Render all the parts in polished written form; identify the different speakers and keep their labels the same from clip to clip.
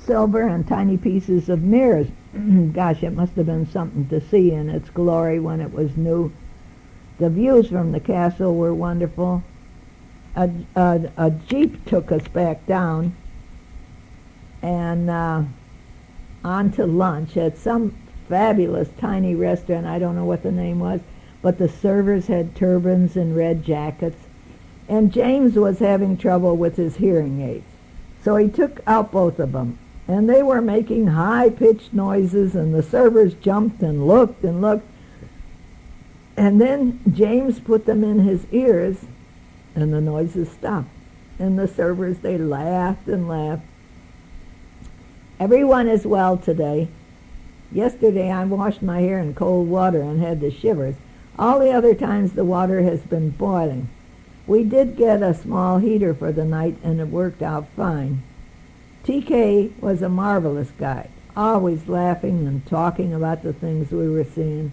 Speaker 1: silver and tiny pieces of mirrors. Gosh, it must have been something to see in its glory when it was new. The views from the castle were wonderful. A jeep took us back down and on to lunch at some fabulous tiny restaurant. I don't know what the name was, but the servers had turbans and red jackets. And James was having trouble with his hearing aids. So he took out both of them. And they were making high-pitched noises, and the servers jumped and looked and looked. And then James put them in his ears, and the noises stopped. And the servers, they laughed and laughed. Everyone is well today. Yesterday I washed my hair in cold water and had the shivers. All the other times the water has been boiling. We did get a small heater for the night, and it worked out fine. TK was a marvelous guy, always laughing and talking about the things we were seeing.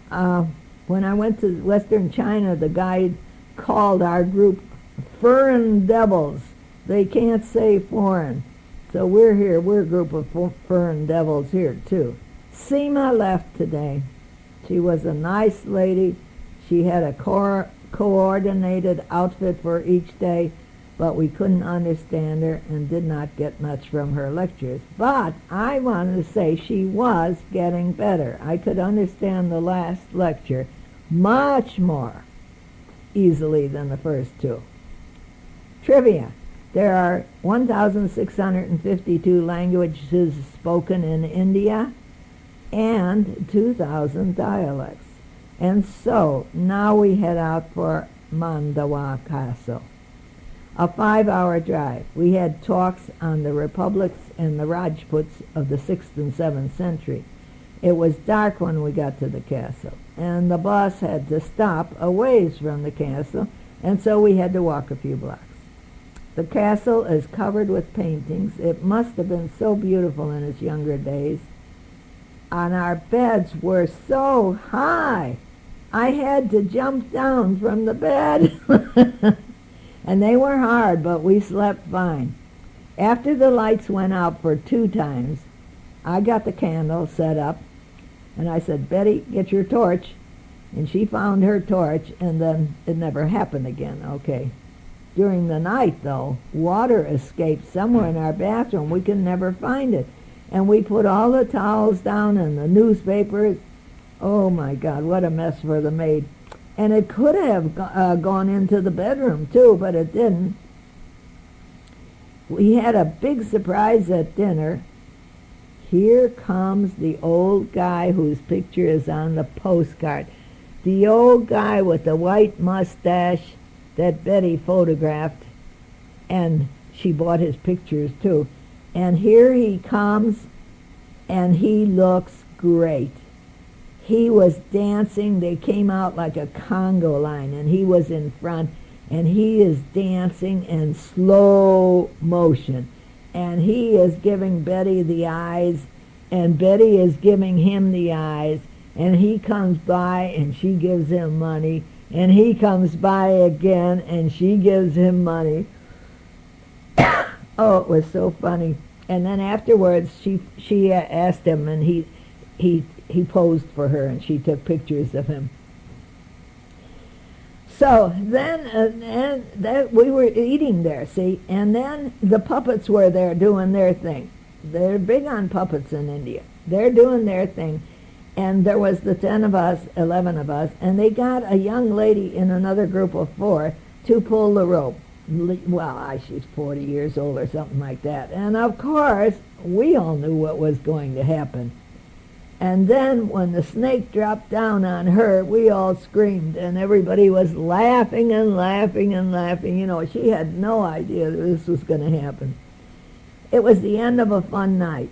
Speaker 1: When I went to Western China, the guide called our group Foreign Devils. They can't say foreign. So we're here. We're a group of foreign devils here, too. Seema left today. She was a nice lady. She had a coordinated outfit for each day, but we couldn't understand her and did not get much from her lectures. But I wanted to say she was getting better. I could understand the last lecture much more easily than the first two. Trivia. There are 1,652 languages spoken in India and 2,000 dialects. And so now we head out for Mandawa Castle. A 5-hour drive. We had talks on the republics and the Rajputs of the 6th and 7th century. It was dark when we got to the castle, and the bus had to stop a ways from the castle, and so we had to walk a few blocks. The castle is covered with paintings. It must have been so beautiful in its younger days. And our beds were so high, I had to jump down from the bed. And they were hard, but we slept fine. After the lights went out for 2 times, I got the candle set up, and I said, Betty, get your torch. And she found her torch, and then it never happened again. Okay. During the night, though, water escaped somewhere in our bathroom. We could never find it. And we put all the towels down and the newspapers. Oh, my God, what a mess for the maid. And it could have gone into the bedroom, too, but it didn't. We had a big surprise at dinner. Here comes the old guy whose picture is on the postcard. The old guy with the white mustache that Betty photographed, and she bought his pictures, too. And here he comes, and he looks great. He was dancing. They came out like a Congo line, and he was in front, and he is dancing in slow motion. And he is giving Betty the eyes, and Betty is giving him the eyes, and he comes by, and she gives him money, and he comes by again, and she gives him money. Oh, it was so funny. And then afterwards, she asked him, and he posed for her, and she took pictures of him. So then we were eating there, see, and then the puppets were there doing their thing. They're big on puppets in India. They're doing their thing. And there was the 10 of us, 11 of us, and they got a young lady in another group of 4 to pull the rope. Well, she's 40 years old or something like that. And of course, we all knew what was going to happen. And then when the snake dropped down on her, we all screamed, and everybody was laughing and laughing and laughing. You know, she had no idea that this was going to happen. It was the end of a fun night.